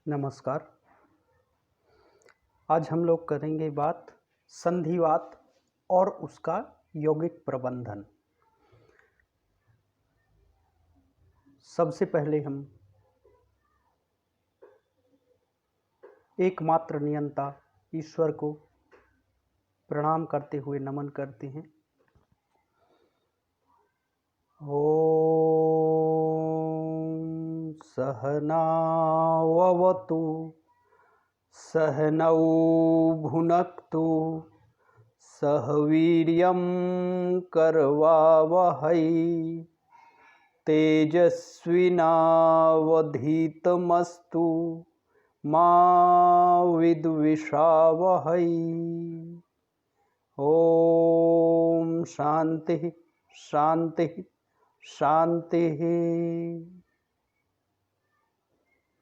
नमस्कार। आज हम लोग करेंगे बात संधिवात और उसका यौगिक प्रबंधन। सबसे पहले हम एकमात्र नियंता ईश्वर को प्रणाम करते हुए नमन करते हैं। ओम सहनाववतु सहनौ भुनक्तु सह वीर्यं करवावहै तेजस्विनावधीतमस्तु मा विद्विषावहै। ओम शांति शांति शांति।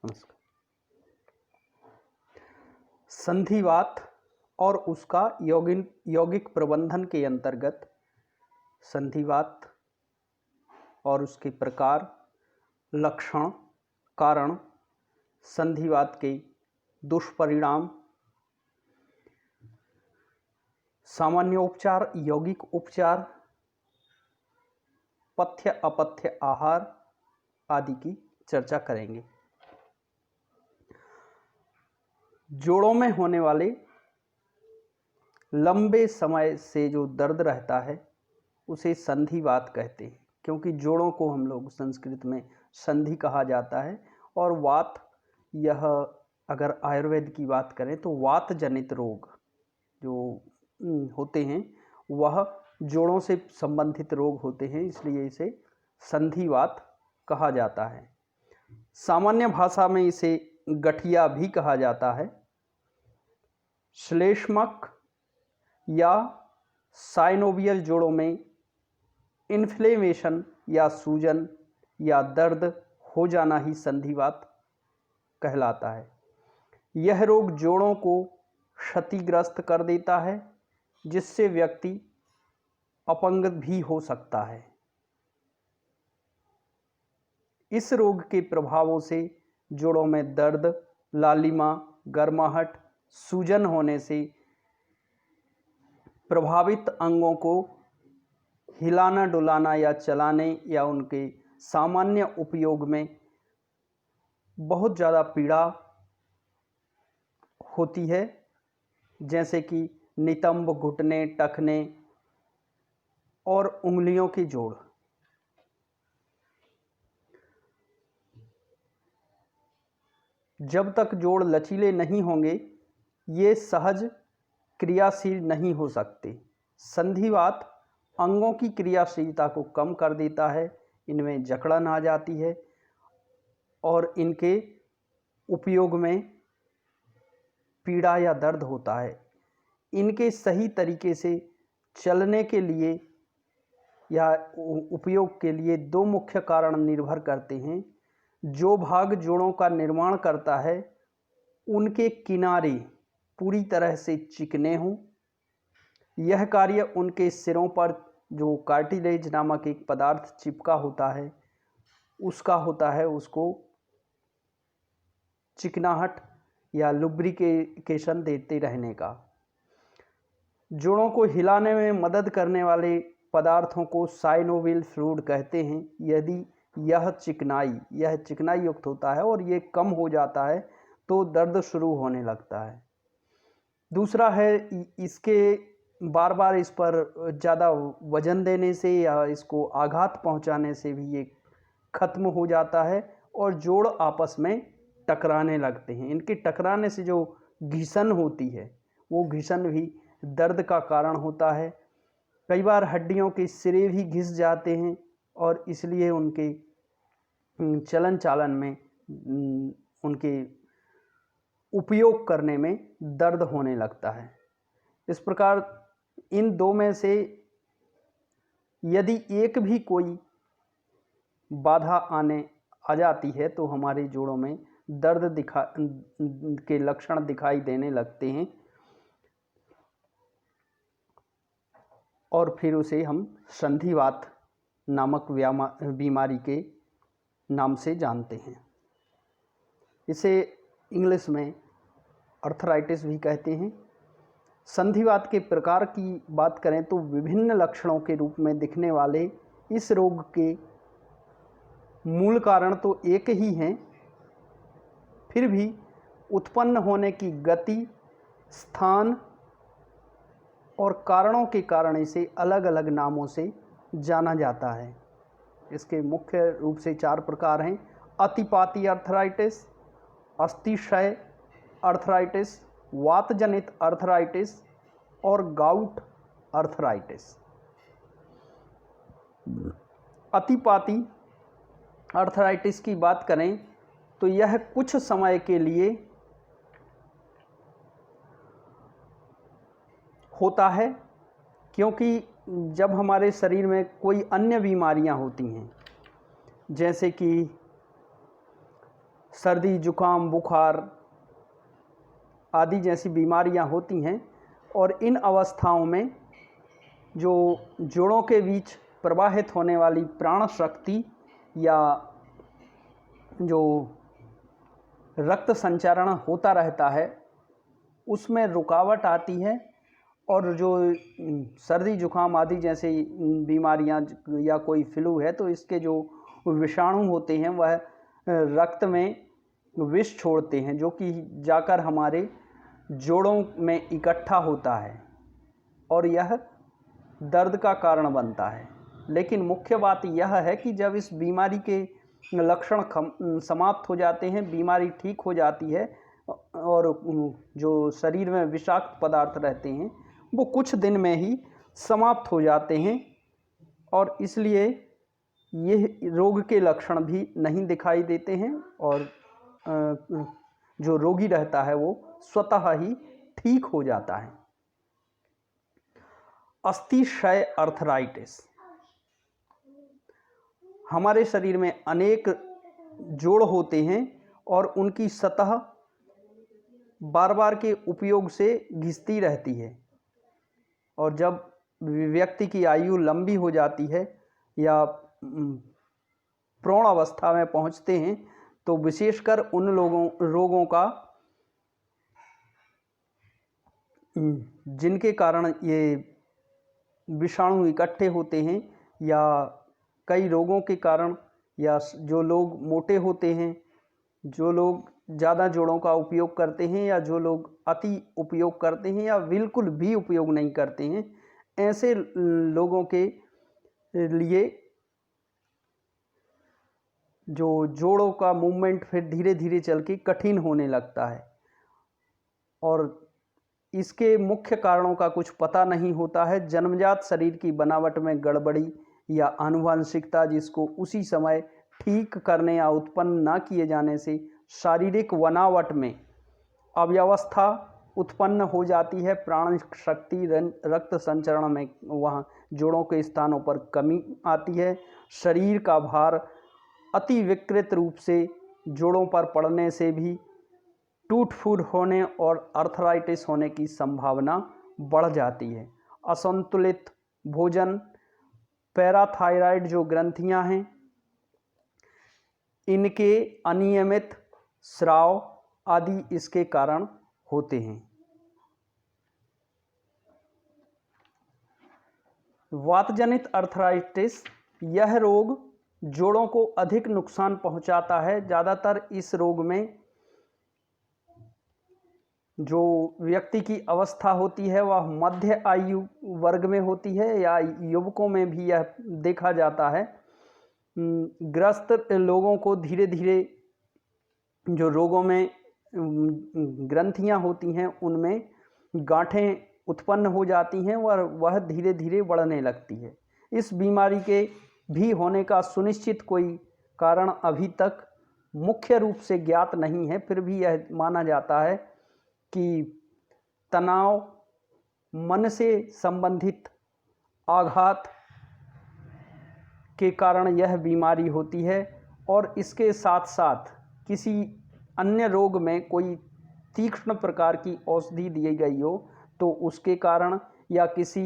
नमस्कार। संधिवात और उसका यौगिक प्रबंधन के अंतर्गत संधिवात और उसके प्रकार, लक्षण, कारण, संधिवात के दुष्परिणाम, सामान्य उपचार, यौगिक उपचार, पथ्य अपथ्य आहार आदि की चर्चा करेंगे। जोड़ों में होने वाले लंबे समय से जो दर्द रहता है उसे संधिवात कहते हैं, क्योंकि जोड़ों को हम लोग संस्कृत में संधि कहा जाता है। और वात, यह अगर आयुर्वेद की बात करें तो वात जनित रोग जो होते हैं वह जोड़ों से संबंधित रोग होते हैं, इसलिए इसे संधिवात कहा जाता है। सामान्य भाषा में इसे गठिया भी कहा जाता है। श्लेष्मक या साइनोवियल जोड़ों में इन्फ्लेमेशन या सूजन या दर्द हो जाना ही संधिवात कहलाता है। यह रोग जोड़ों को क्षतिग्रस्त कर देता है, जिससे व्यक्ति अपंग भी हो सकता है। इस रोग के प्रभावों से जोड़ों में दर्द, लालिमा, गर्माहट, सूजन होने से प्रभावित अंगों को हिलाना डुलाना या चलाने या उनके सामान्य उपयोग में बहुत ज़्यादा पीड़ा होती है, जैसे कि नितंब, घुटने, टखने और उंगलियों के जोड़। जब तक जोड़ लचीले नहीं होंगे ये सहज क्रियाशील नहीं हो सकते। संधिवात अंगों की क्रियाशीलता को कम कर देता है, इनमें जकड़न आ जाती है और इनके उपयोग में पीड़ा या दर्द होता है। इनके सही तरीके से चलने के लिए या उपयोग के लिए दो मुख्य कारण निर्भर करते हैं। जो भाग जोड़ों का निर्माण करता है उनके किनारे पूरी तरह से चिकने हों। यह कार्य उनके सिरों पर जो कार्टिलेज नामक एक पदार्थ चिपका होता है उसका होता है, उसको चिकनाहट या लुब्रिकेशन देते रहने का। जोड़ों को हिलाने में मदद करने वाले पदार्थों को साइनोवियल फ्लूइड कहते हैं। यदि यह चिकनाई युक्त होता है और ये कम हो जाता है तो दर्द शुरू होने लगता है। दूसरा है, इसके बार बार इस पर ज़्यादा वजन देने से या इसको आघात पहुंचाने से भी ये खत्म हो जाता है और जोड़ आपस में टकराने लगते हैं। इनके टकराने से जो घिसन होती है वो घिसन भी दर्द का कारण होता है। कई बार हड्डियों के सिरे भी घिस जाते हैं और इसलिए उनके चलन चालन में उनके उपयोग करने में दर्द होने लगता है। इस प्रकार इन दो में से यदि एक भी कोई बाधा आ जाती है तो हमारे जोड़ों में दर्द के लक्षण दिखाई देने लगते हैं और फिर उसे हम संधिवात नामक बीमारी के नाम से जानते हैं। इसे इंग्लिश में अर्थराइटिस भी कहते हैं। संधिवात के प्रकार की बात करें तो विभिन्न लक्षणों के रूप में दिखने वाले इस रोग के मूल कारण तो एक ही हैं, फिर भी उत्पन्न होने की गति, स्थान और कारणों के कारण इसे अलग अलग नामों से जाना जाता है। इसके मुख्य रूप से 4 प्रकार हैं: अतिपाती अर्थराइटिस, अस्थिक्षय अर्थराइटिस, वातजनित अर्थराइटिस और गाउट अर्थराइटिस। अतिपाती अर्थराइटिस की बात करें तो यह कुछ समय के लिए होता है, क्योंकि जब हमारे शरीर में कोई अन्य बीमारियां होती हैं, जैसे कि सर्दी, जुकाम, बुखार आदि जैसी बीमारियां होती हैं, और इन अवस्थाओं में जो जोड़ों के बीच प्रवाहित होने वाली प्राण शक्ति या जो रक्त संचरण होता रहता है उसमें रुकावट आती है, और जो सर्दी जुकाम आदि जैसे बीमारियां या कोई फ्लू है तो इसके जो विषाणु होते हैं वह रक्त में विष छोड़ते हैं, जो कि जाकर हमारे जोड़ों में इकट्ठा होता है और यह दर्द का कारण बनता है। लेकिन मुख्य बात यह है कि जब इस बीमारी के लक्षण समाप्त हो जाते हैं, बीमारी ठीक हो जाती है और जो शरीर में विषाक्त पदार्थ रहते हैं वो कुछ दिन में ही समाप्त हो जाते हैं, और इसलिए ये रोग के लक्षण भी नहीं दिखाई देते हैं और जो रोगी रहता है वो स्वतः ही ठीक हो जाता है। अस्थिक्षय अर्थराइटिस। हमारे शरीर में अनेक जोड़ होते हैं और उनकी सतह बार बार के उपयोग से घिसती रहती है, और जब व्यक्ति की आयु लंबी हो जाती है या प्रौढ़ अवस्था में पहुंचते हैं तो विशेषकर उन रोगों का जिनके कारण ये विषाणु इकट्ठे होते हैं, या कई रोगों के कारण, या जो लोग मोटे होते हैं, जो लोग ज़्यादा जोड़ों का उपयोग करते हैं, या जो लोग अति उपयोग करते हैं या बिल्कुल भी उपयोग नहीं करते हैं, ऐसे लोगों के लिए जो जोड़ों का मूवमेंट फिर धीरे धीरे चल के कठिन होने लगता है, और इसके मुख्य कारणों का कुछ पता नहीं होता है। जन्मजात शरीर की बनावट में गड़बड़ी या आनुवंशिकता, जिसको उसी समय ठीक करने या उत्पन्न ना किए जाने से शारीरिक बनावट में अव्यवस्था उत्पन्न हो जाती है, प्राण शक्ति, रक्त संचरण में वहाँ जोड़ों के स्थानों पर कमी आती है, शरीर का भार अति विकृत रूप से जोड़ों पर पड़ने से भी टूट फूट होने और अर्थराइटिस होने की संभावना बढ़ जाती है। असंतुलित भोजन, पैराथायराइड जो ग्रंथियां हैं, इनके अनियमित स्राव आदि इसके कारण होते हैं। वातजनित अर्थराइटिस, यह रोग जोड़ों को अधिक नुकसान पहुंचाता है। ज़्यादातर इस रोग में जो व्यक्ति की अवस्था होती है वह मध्य आयु वर्ग में होती है, या युवकों में भी यह देखा जाता है। ग्रस्त लोगों को धीरे धीरे जो रोगों में ग्रंथियां होती हैं उनमें गांठें उत्पन्न हो जाती हैं और वह धीरे धीरे बढ़ने लगती है। इस बीमारी के भी होने का सुनिश्चित कोई कारण अभी तक मुख्य रूप से ज्ञात नहीं है, फिर भी यह माना जाता है कि तनाव, मन से संबंधित आघात के कारण यह बीमारी होती है, और इसके साथ साथ किसी अन्य रोग में कोई तीक्ष्ण प्रकार की औषधि दी गई हो तो उसके कारण, या किसी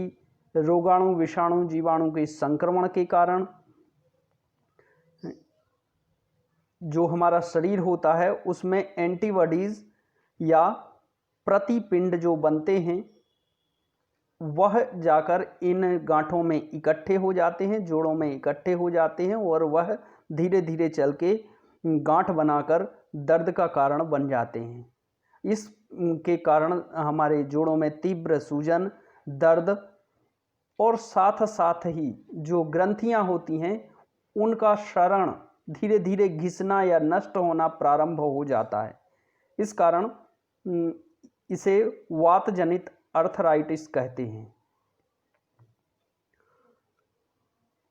रोगाणु, विषाणु, जीवाणु के संक्रमण के कारण जो हमारा शरीर होता है उसमें एंटीबॉडीज या प्रतिपिंड जो बनते हैं वह जाकर इन गांठों में इकट्ठे हो जाते हैं, जोड़ों में इकट्ठे हो जाते हैं और वह धीरे धीरे चल के गांठ बनाकर दर्द का कारण बन जाते हैं। इसके कारण हमारे जोड़ों में तीव्र सूजन, दर्द और साथ साथ ही जो ग्रंथियां होती हैं उनका क्षरण धीरे धीरे घिसना या नष्ट होना प्रारंभ हो जाता है। इस कारण इसे वात जनित अर्थराइटिस कहते हैं।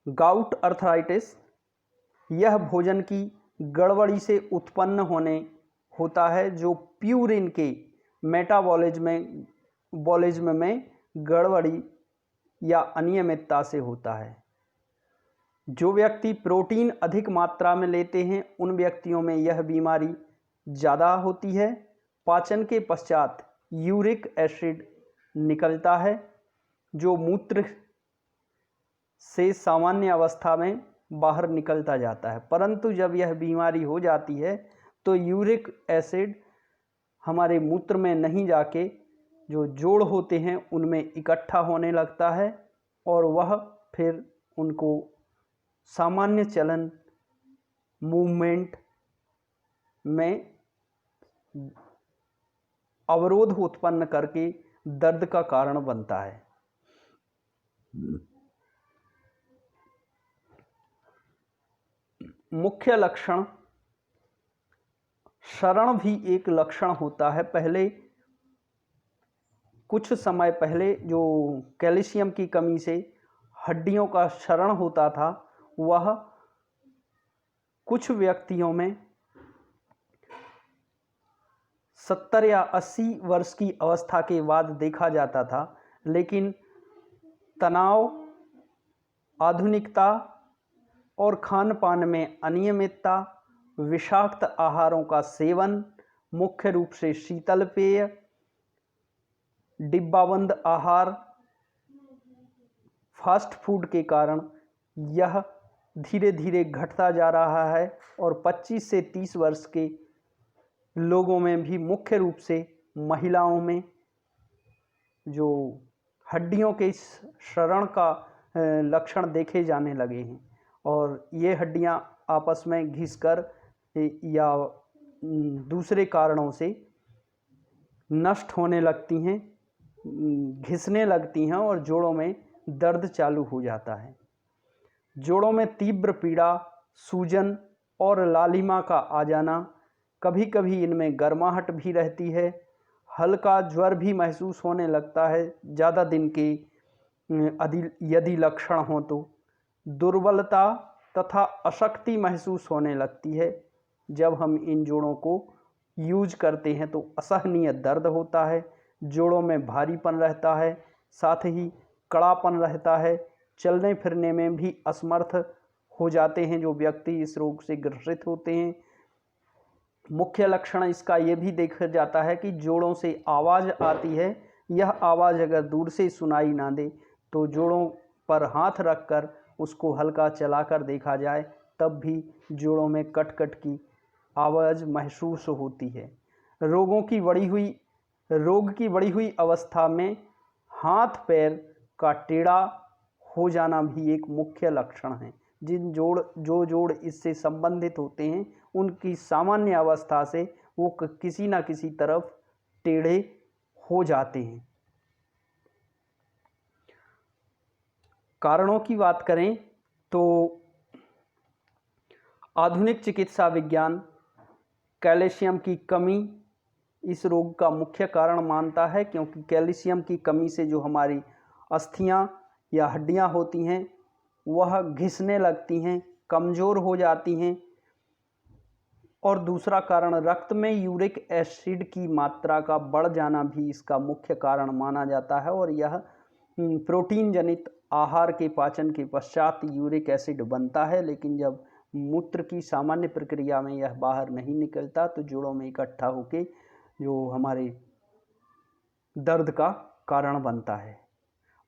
गाउट अर्थराइटिस यह भोजन की गड़बड़ी से उत्पन्न होता है जो प्यूरिन के मेटाबॉलिज्म में गड़बड़ी या अनियमितता से होता है। जो व्यक्ति प्रोटीन अधिक मात्रा में लेते हैं उन व्यक्तियों में यह बीमारी ज़्यादा होती है। पाचन के पश्चात यूरिक एसिड निकलता है जो मूत्र से सामान्य अवस्था में बाहर निकलता जाता है, परंतु जब यह बीमारी हो जाती है तो यूरिक एसिड हमारे मूत्र में नहीं जाके जो जोड़ होते हैं उनमें इकट्ठा होने लगता है और वह फिर उनको सामान्य चलन मूवमेंट में अवरोध उत्पन्न करके दर्द का कारण बनता है। मुख्य लक्षण, क्षरण भी एक लक्षण होता है। पहले कुछ समय पहले जो कैल्शियम की कमी से हड्डियों का क्षरण होता था वह कुछ व्यक्तियों में 70 या 80 वर्ष की अवस्था के बाद देखा जाता था, लेकिन तनाव, आधुनिकता और खान पान में अनियमितता, विषाक्त आहारों का सेवन, मुख्य रूप से शीतल पेय, डिब्बाबंद आहार, फास्ट फूड के कारण यह धीरे धीरे घटता जा रहा है और 25 से 30 वर्ष के लोगों में भी मुख्य रूप से महिलाओं में जो हड्डियों के क्षरण का लक्षण देखे जाने लगे हैं और ये हड्डियां आपस में घिसकर या दूसरे कारणों से नष्ट होने लगती हैं, घिसने लगती हैं और जोड़ों में दर्द चालू हो जाता है। जोड़ों में तीव्र पीड़ा, सूजन और लालिमा का आ जाना, कभी कभी इनमें गर्माहट भी रहती है, हल्का ज्वर भी महसूस होने लगता है ज़्यादा दिन के यदि लक्षण हों तो, दुर्बलता तथा अशक्ति महसूस होने लगती है। जब हम इन जोड़ों को यूज करते हैं तो असहनीय दर्द होता है, जोड़ों में भारीपन रहता है, साथ ही कड़ापन रहता है, चलने फिरने में भी असमर्थ हो जाते हैं जो व्यक्ति इस रोग से ग्रसित होते हैं। मुख्य लक्षण इसका ये भी देखा जाता है कि जोड़ों से आवाज़ आती है, यह आवाज़ अगर दूर से सुनाई ना दे तो जोड़ों पर हाथ रखकर उसको हल्का चलाकर देखा जाए तब भी जोड़ों में कट-कट की आवाज़ महसूस होती है। रोग की बढ़ी हुई अवस्था में हाथ पैर का टेढ़ा हो जाना भी एक मुख्य लक्षण है। जो जोड़ इससे संबंधित होते हैं उनकी सामान्य अवस्था से वो किसी न किसी तरफ टेढ़े हो जाते हैं। कारणों की बात करें तो आधुनिक चिकित्सा विज्ञान कैल्शियम की कमी इस रोग का मुख्य कारण मानता है, क्योंकि कैल्शियम की कमी से जो हमारी अस्थियां या हड्डियां होती हैं वह घिसने लगती हैं, कमज़ोर हो जाती हैं। और दूसरा कारण रक्त में यूरिक एसिड की मात्रा का बढ़ जाना भी इसका मुख्य कारण माना जाता है और यह प्रोटीन जनित आहार के पाचन के पश्चात यूरिक एसिड बनता है, लेकिन जब मूत्र की सामान्य प्रक्रिया में यह बाहर नहीं निकलता तो जोड़ों में इकट्ठा होकर जो हमारे दर्द का कारण बनता है।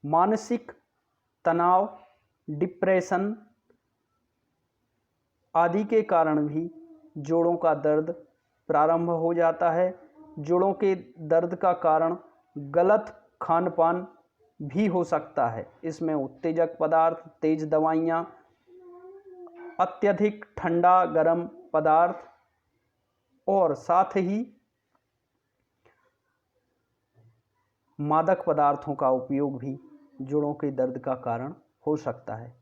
मानसिक तनाव, डिप्रेशन आदि के कारण भी जोड़ों का दर्द प्रारंभ हो जाता है। जोड़ों के दर्द का कारण गलत खान पान भी हो सकता है। इसमें उत्तेजक पदार्थ, तेज दवाइयाँ, अत्यधिक ठंडा गर्म पदार्थ और साथ ही मादक पदार्थों का उपयोग भी जोड़ों के दर्द का कारण हो सकता है।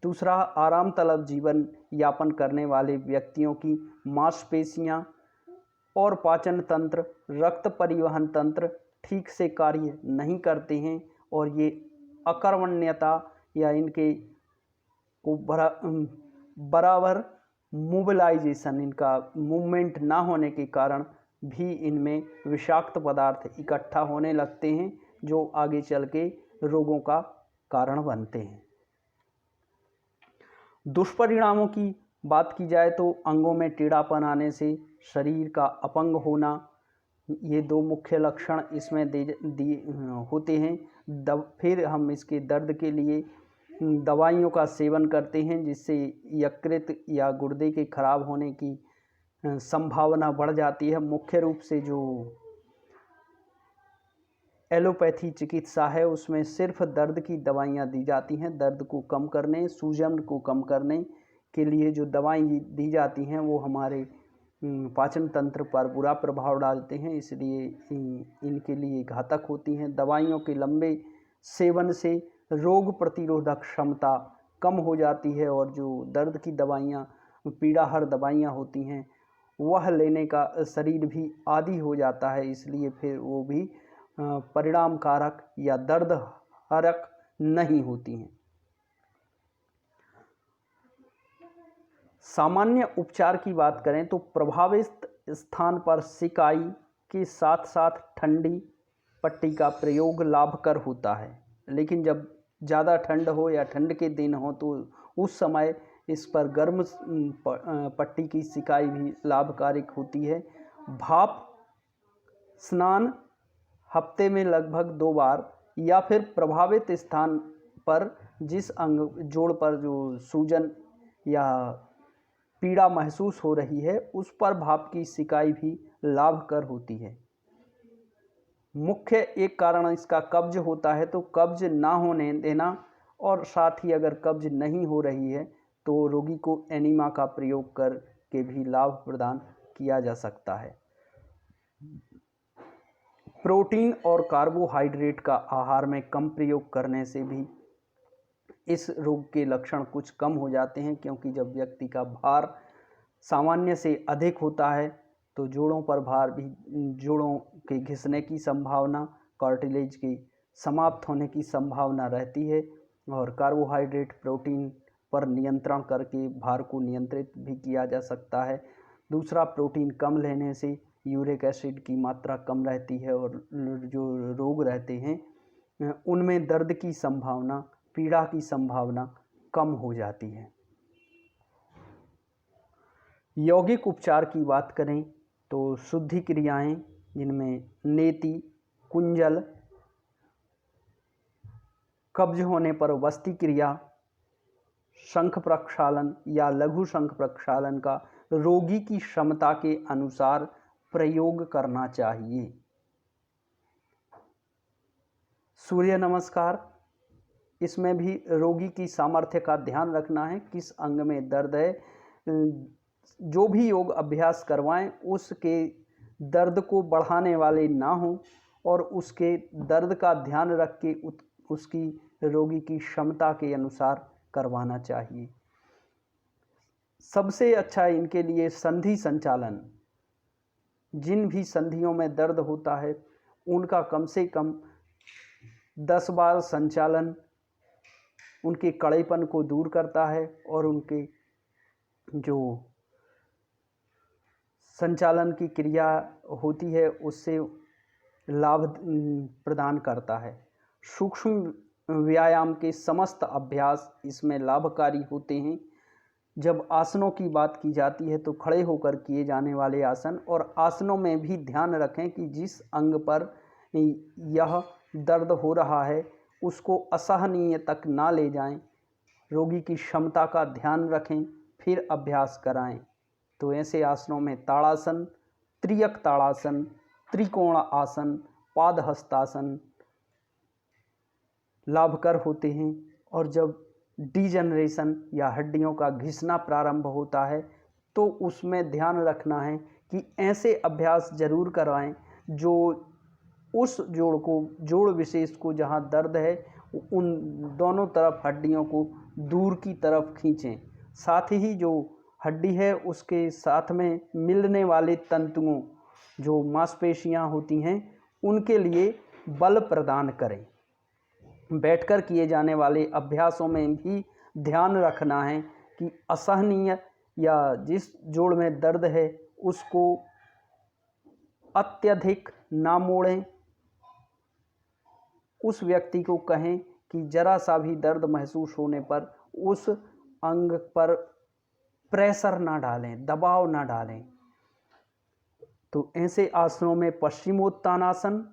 दूसरा, आराम तलब जीवन यापन करने वाले व्यक्तियों की मांसपेशियां और पाचन तंत्र, रक्त परिवहन तंत्र ठीक से कार्य नहीं करते हैं और ये अकर्मण्यता या इनके को बराबर मोबिलाइजेशन, इनका मूवमेंट ना होने के कारण भी इनमें विषाक्त पदार्थ इकट्ठा होने लगते हैं जो आगे चल के रोगों का कारण बनते हैं। दुष्परिणामों की बात की जाए तो अंगों में टेढ़ापन आने से, शरीर का अपंग होना, ये दो मुख्य लक्षण इसमें होते हैं। फिर हम इसके दर्द के लिए दवाइयों का सेवन करते हैं जिससे यकृत या गुर्दे के खराब होने की संभावना बढ़ जाती है। मुख्य रूप से जो एलोपैथी चिकित्सा है उसमें सिर्फ दर्द की दवाइयाँ दी जाती हैं। दर्द को कम करने, सूजन को कम करने के लिए जो दवाएं दी जाती हैं वो हमारे पाचन तंत्र पर बुरा प्रभाव डालते हैं, इसलिए इनके लिए घातक होती हैं। दवाइयों के लंबे सेवन से रोग प्रतिरोधक क्षमता कम हो जाती है और जो दर्द की दवाइयाँ, पीड़ाहर दवाइयाँ होती हैं वह लेने का शरीर भी आदी हो जाता है, इसलिए फिर वो भी परिणाम कारक या दर्द हरक नहीं होती हैं। सामान्य उपचार की बात करें तो प्रभावित स्थान पर सिकाई के साथ साथ ठंडी पट्टी का प्रयोग लाभकर होता है, लेकिन जब ज़्यादा ठंड हो या ठंड के दिन हो तो उस समय इस पर गर्म पट्टी की सिकाई भी लाभकारी होती है। भाप स्नान हफ्ते में लगभग 2 बार या फिर प्रभावित स्थान पर जिस अंग जोड़ पर जो सूजन या पीड़ा महसूस हो रही है उस पर भाप की सिकाई भी लाभकर होती है। मुख्य एक कारण इसका कब्ज होता है तो कब्ज ना होने देना, और साथ ही अगर कब्ज नहीं हो रही है तो रोगी को एनीमा का प्रयोग करके भी लाभ प्रदान किया जा सकता है। प्रोटीन और कार्बोहाइड्रेट का आहार में कम प्रयोग करने से भी इस रोग के लक्षण कुछ कम हो जाते हैं, क्योंकि जब व्यक्ति का भार सामान्य से अधिक होता है तो जोड़ों पर भार भी, जोड़ों के घिसने की संभावना, कार्टिलेज की समाप्त होने की संभावना रहती है और कार्बोहाइड्रेट प्रोटीन पर नियंत्रण करके भार को नियंत्रित भी किया जा सकता है। दूसरा, प्रोटीन कम लेने से यूरिक एसिड की मात्रा कम रहती है और जो रोग रहते हैं उनमें दर्द की संभावना, पीड़ा की संभावना कम हो जाती है। यौगिक उपचार की बात करें तो शुद्धि क्रियाएं जिनमें नेति, कुंजल, कब्ज होने पर वस्ति क्रिया, शंख प्रक्षालन या लघु शंख प्रक्षालन का रोगी की क्षमता के अनुसार प्रयोग करना चाहिए। सूर्य नमस्कार, इसमें भी रोगी की सामर्थ्य का ध्यान रखना है, किस अंग में दर्द है। जो भी योग अभ्यास करवाएं उसके दर्द को बढ़ाने वाले ना हों और उसके दर्द का ध्यान रख के उसकी रोगी की क्षमता के अनुसार करवाना चाहिए। सबसे अच्छा इनके लिए संधि संचालन, जिन भी संधियों में दर्द होता है उनका कम से कम 10 बार संचालन उनके कड़ेपन को दूर करता है और उनके जो संचालन की क्रिया होती है उससे लाभ प्रदान करता है। सूक्ष्म व्यायाम के समस्त अभ्यास इसमें लाभकारी होते हैं। जब आसनों की बात की जाती है तो खड़े होकर किए जाने वाले आसन, और आसनों में भी ध्यान रखें कि जिस अंग पर यह दर्द हो रहा है उसको असहनीय तक ना ले जाएं। रोगी की क्षमता का ध्यान रखें, फिर अभ्यास कराएं। तो ऐसे आसनों में ताड़ासन, त्रियक ताड़ासन, त्रिकोण आसन, पादहस्तासन लाभकर होते हैं। और जब डिजनरेशन या हड्डियों का घिसना प्रारंभ होता है तो उसमें ध्यान रखना है कि ऐसे अभ्यास जरूर करवाएं जो उस जोड़ विशेष को जहां दर्द है उन दोनों तरफ हड्डियों को दूर की तरफ खींचें। साथ ही जो हड्डी है उसके साथ में मिलने वाले तंतुओं जो मांसपेशियां होती हैं उनके लिए बल प्रदान करें। बैठकर किए जाने वाले अभ्यासों में भी ध्यान रखना है कि असहनीय या जिस जोड़ में दर्द है उसको अत्यधिक ना मोड़ें। उस व्यक्ति को कहें कि जरा सा भी दर्द महसूस होने पर उस अंग पर प्रेशर ना डालें, दबाव ना डालें। तो ऐसे आसनों में पश्चिमोत्तानासन,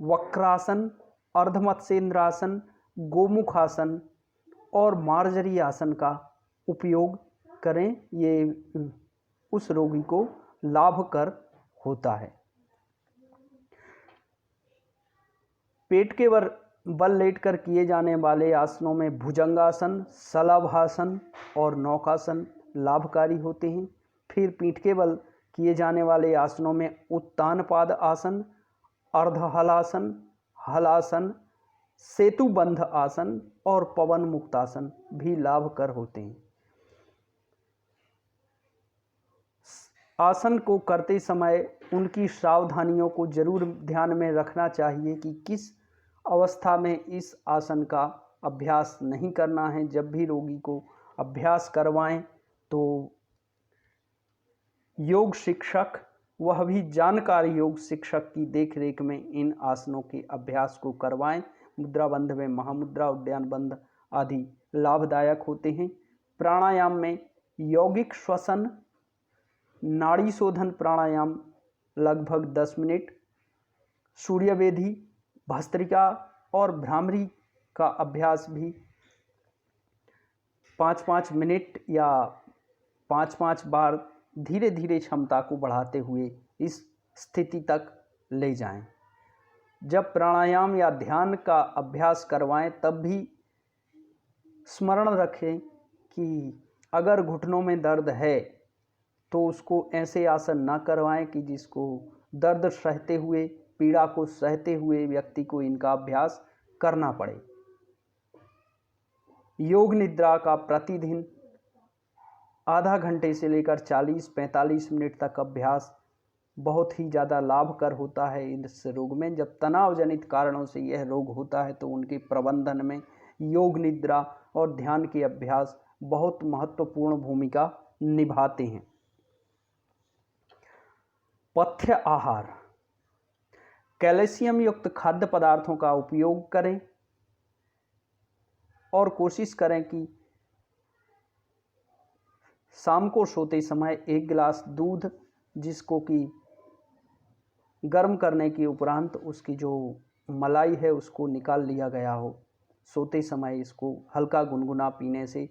वक्रासन, अर्धमत्स्येंद्रासन, गोमुखासन और मार्जरी आसन का उपयोग करें। ये उस रोगी को लाभकर होता है। पेट के बल लेटकर किए जाने वाले आसनों में भुजंगासन, शलभासन और नौकासन लाभकारी होते हैं। फिर पीठ के बल किए जाने वाले आसनों में उत्तान पाद आसन, अर्धहलासन, हलासन, सेतुबंध आसन और पवन मुक्तासन भी लाभकर होते हैं। आसन को करते समय उनकी सावधानियों को जरूर ध्यान में रखना चाहिए कि किस अवस्था में इस आसन का अभ्यास नहीं करना है। जब भी रोगी को अभ्यास करवाएं तो योग शिक्षक, वह भी जानकार योग शिक्षक की देखरेख में इन आसनों के अभ्यास को करवाएं। मुद्रा बंध में महामुद्रा, उद्यान बंध आदि लाभदायक होते हैं। प्राणायाम में यौगिक श्वसन, नाड़ी शोधन प्राणायाम लगभग 10 मिनट, सूर्यवेदी, भस्त्रिका और भ्रामरी का अभ्यास भी 5-5 मिनट या 5-5 बार धीरे धीरे क्षमता को बढ़ाते हुए इस स्थिति तक ले जाएं। जब प्राणायाम या ध्यान का अभ्यास करवाएं तब भी स्मरण रखें कि अगर घुटनों में दर्द है तो उसको ऐसे आसन ना करवाएं कि जिसको दर्द सहते हुए, पीड़ा को सहते हुए व्यक्ति को इनका अभ्यास करना पड़े। योग निद्रा का प्रतिदिन आधा घंटे से लेकर 40-45 मिनट तक अभ्यास बहुत ही ज़्यादा लाभकर होता है इस रोग में। जब तनाव जनित कारणों से यह रोग होता है तो उनके प्रबंधन में योग निद्रा और ध्यान के अभ्यास बहुत महत्वपूर्ण भूमिका निभाते हैं। पथ्य आहार, कैल्शियम युक्त खाद्य पदार्थों का उपयोग करें और कोशिश करें कि शाम को सोते समय 1 गिलास दूध, जिसको कि गर्म करने के उपरांत उसकी जो मलाई है उसको निकाल लिया गया हो, सोते समय इसको हल्का गुनगुना पीने से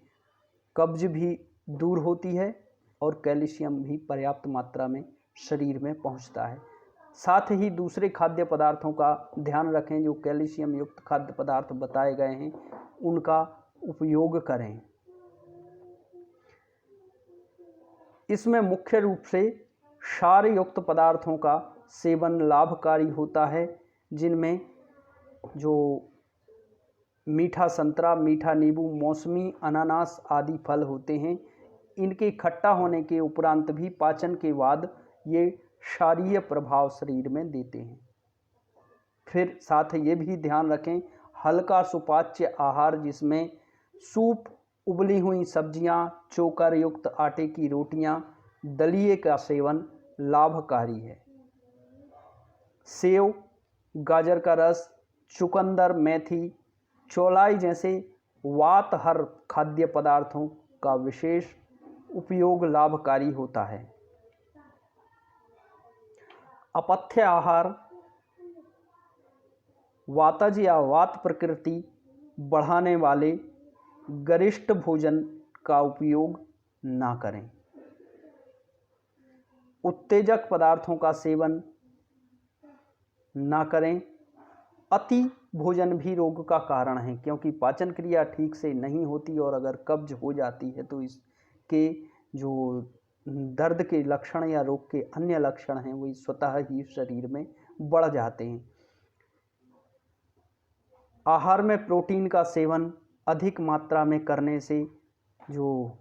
कब्ज भी दूर होती है और कैल्शियम भी पर्याप्त मात्रा में शरीर में पहुंचता है। साथ ही दूसरे खाद्य पदार्थों का ध्यान रखें, जो कैल्शियम युक्त खाद्य पदार्थ बताए गए हैं उनका उपयोग करें। इसमें मुख्य रूप से क्षार युक्त पदार्थों का सेवन लाभकारी होता है, जिनमें जो मीठा संतरा, मीठा नींबू, मौसमी, अनानास आदि फल होते हैं, इनके खट्टा होने के उपरांत भी पाचन के बाद ये क्षारीय प्रभाव शरीर में देते हैं। फिर साथ ये भी ध्यान रखें, हल्का सुपाच्य आहार जिसमें सूप, उबली हुई सब्जियां, चोकर युक्त आटे की रोटियां, दलिए का सेवन लाभकारी है। सेव, गाजर का रस, चुकंदर, मेथी, चौलाई जैसे वातहर खाद्य पदार्थों का विशेष उपयोग लाभकारी होता है। अपथ्य आहार, वातज या वात प्रकृति बढ़ाने वाले गरिष्ठ भोजन का उपयोग ना करें। उत्तेजक पदार्थों का सेवन ना करें। अति भोजन भी रोग का कारण है, क्योंकि पाचन क्रिया ठीक से नहीं होती और अगर कब्ज हो जाती है तो इसके जो दर्द के लक्षण या रोग के अन्य लक्षण हैं वो स्वतः ही शरीर में बढ़ जाते हैं। आहार में प्रोटीन का सेवन अधिक मात्रा में करने से जो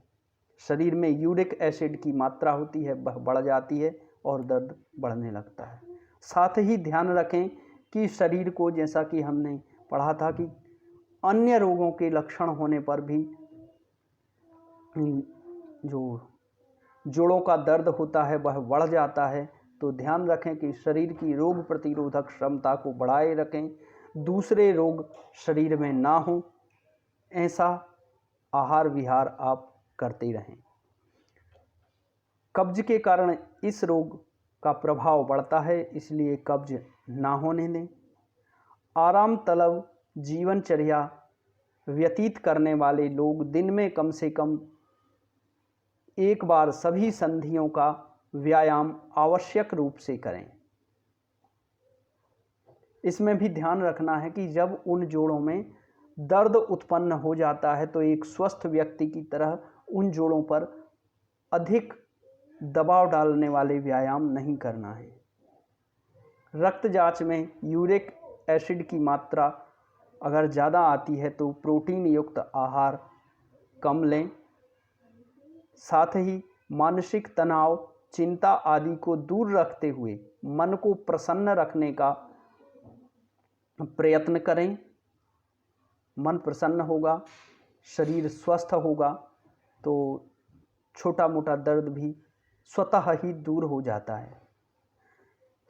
शरीर में यूरिक एसिड की मात्रा होती है वह बढ़ जाती है और दर्द बढ़ने लगता है। साथ ही ध्यान रखें कि शरीर को, जैसा कि हमने पढ़ा था कि अन्य रोगों के लक्षण होने पर भी जो जोड़ों का दर्द होता है वह बढ़ जाता है, तो ध्यान रखें कि शरीर की रोग प्रतिरोधक क्षमता को बढ़ाए रखें, दूसरे रोग शरीर में ना हो, ऐसा आहार विहार आप करते रहें। कब्ज के कारण इस रोग का प्रभाव बढ़ता है, इसलिए कब्ज ना होने दें। आराम तलब जीवनचर्या व्यतीत करने वाले लोग दिन में कम से कम एक बार सभी संधियों का व्यायाम आवश्यक रूप से करें। इसमें भी ध्यान रखना है कि जब उन जोड़ों में दर्द उत्पन्न हो जाता है तो एक स्वस्थ व्यक्ति की तरह उन जोड़ों पर अधिक दबाव डालने वाले व्यायाम नहीं करना है। रक्त जांच में यूरिक एसिड की मात्रा अगर ज़्यादा आती है तो प्रोटीन युक्त आहार कम लें। साथ ही मानसिक तनाव, चिंता आदि को दूर रखते हुए मन को प्रसन्न रखने का प्रयत्न करें। मन प्रसन्न होगा, शरीर स्वस्थ होगा तो छोटा मोटा दर्द भी स्वतः ही दूर हो जाता है।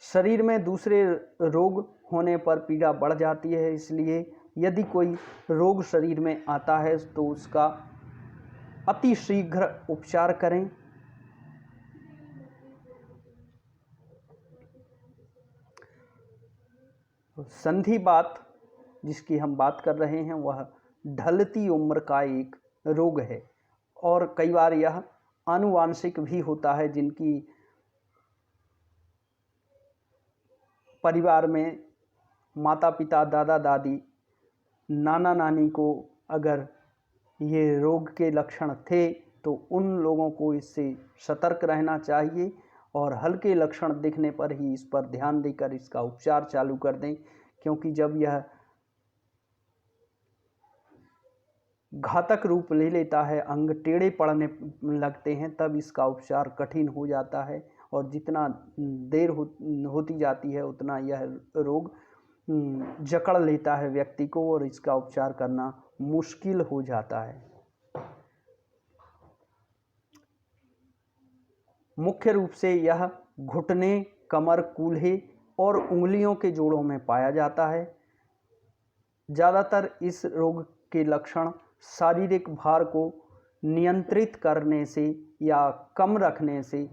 शरीर में दूसरे रोग होने पर पीड़ा बढ़ जाती है, इसलिए यदि कोई रोग शरीर में आता है तो उसका अति शीघ्र उपचार करें। संधिवात जिसकी हम बात कर रहे हैं वह ढलती उम्र का एक रोग है और कई बार यह आनुवांशिक भी होता है। जिनकी परिवार में माता पिता, दादा दादी, नाना नानी को अगर ये रोग के लक्षण थे तो उन लोगों को इससे सतर्क रहना चाहिए और हल्के लक्षण दिखने पर ही इस पर ध्यान देकर इसका उपचार चालू कर दें, क्योंकि जब यह घातक रूप ले लेता है, अंग टेढ़े पड़ने लगते हैं, तब इसका उपचार कठिन हो जाता है और जितना देर होती जाती है उतना यह रोग जकड़ लेता है व्यक्ति को और इसका उपचार करना मुश्किल हो जाता है। मुख्य रूप से यह घुटने, कमर, कूल्हे और उंगलियों के जोड़ों में पाया जाता है। ज़्यादातर इस रोग के लक्षण शारीरिक भार को नियंत्रित करने से या कम रखने से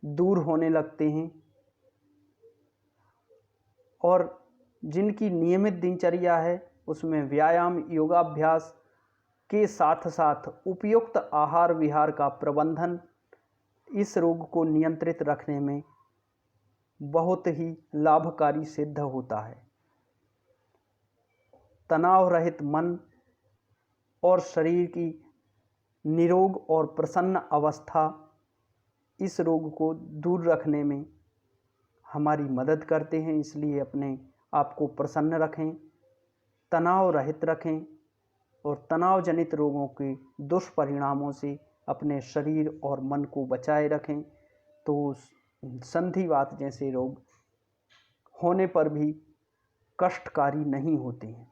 दूर होने लगते हैं और जिनकी नियमित दिनचर्या है उसमें व्यायाम, योगाभ्यास के साथ साथ उपयुक्त आहार विहार का प्रबंधन इस रोग को नियंत्रित रखने में बहुत ही लाभकारी सिद्ध होता है। तनाव रहित मन और शरीर की निरोग और प्रसन्न अवस्था इस रोग को दूर रखने में हमारी मदद करते हैं, इसलिए अपने आप को प्रसन्न रखें, तनाव रहित रखें और तनाव जनित रोगों के दुष्परिणामों से अपने शरीर और मन को बचाए रखें तो संधिवात जैसे रोग होने पर भी कष्टकारी नहीं होते हैं।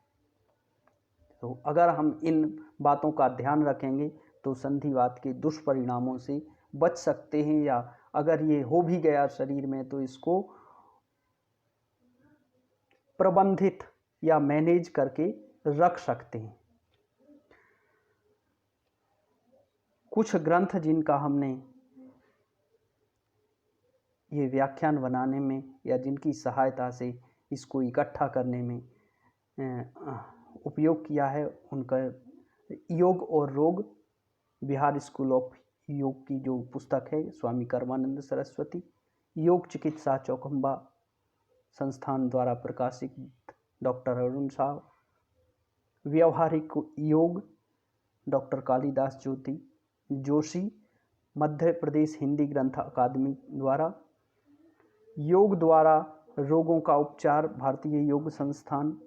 तो अगर हम इन बातों का ध्यान रखेंगे तो संधिवात के दुष्परिणामों से बच सकते हैं, या अगर ये हो भी गया शरीर में तो इसको प्रबंधित या मैनेज करके रख सकते हैं। कुछ ग्रंथ जिनका हमने ये व्याख्यान बनाने में या जिनकी सहायता से इसको इकट्ठा करने में उपयोग किया है, उनका योग और रोग, बिहार स्कूल ऑफ योग की जो पुस्तक है स्वामी कर्मानंद सरस्वती, योग चिकित्सा चौखंबा संस्थान द्वारा प्रकाशित डॉक्टर अरुण साहब, व्यवहारिक योग डॉक्टर कालिदास ज्योति जोशी, मध्य प्रदेश हिंदी ग्रंथ अकादमी द्वारा, योग द्वारा रोगों का उपचार भारतीय योग संस्थान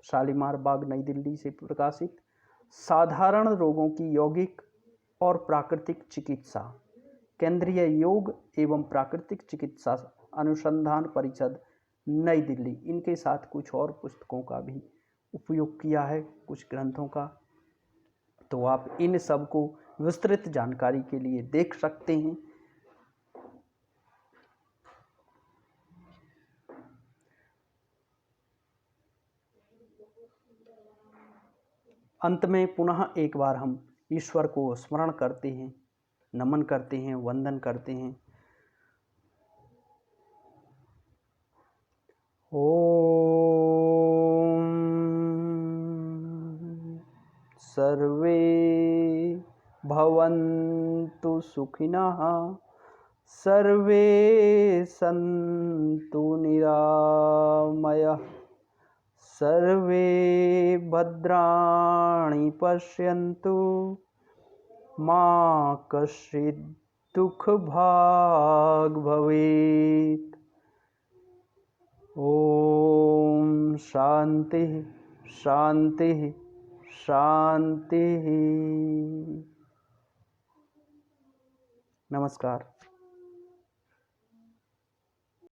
शालीमार बाग नई दिल्ली से प्रकाशित, साधारण रोगों की यौगिक और प्राकृतिक चिकित्सा, केंद्रीय योग एवं प्राकृतिक चिकित्सा अनुसंधान परिषद नई दिल्ली, इनके साथ कुछ और पुस्तकों का भी उपयोग किया है, कुछ ग्रंथों का। तो आप इन सब को विस्तृत जानकारी के लिए देख सकते हैं। अंत में पुनः एक बार हम ईश्वर को स्मरण करते हैं, नमन करते हैं, वंदन करते हैं। ओम सर्वे भवन्तु सुखिनः, सर्वे सन्तु निरामयाः, सर्वे भद्राणि पश्यन्तु, मा कश्चित् दुःखभाग् भवेत्। ओम शांति शांति शांति। नमस्कार।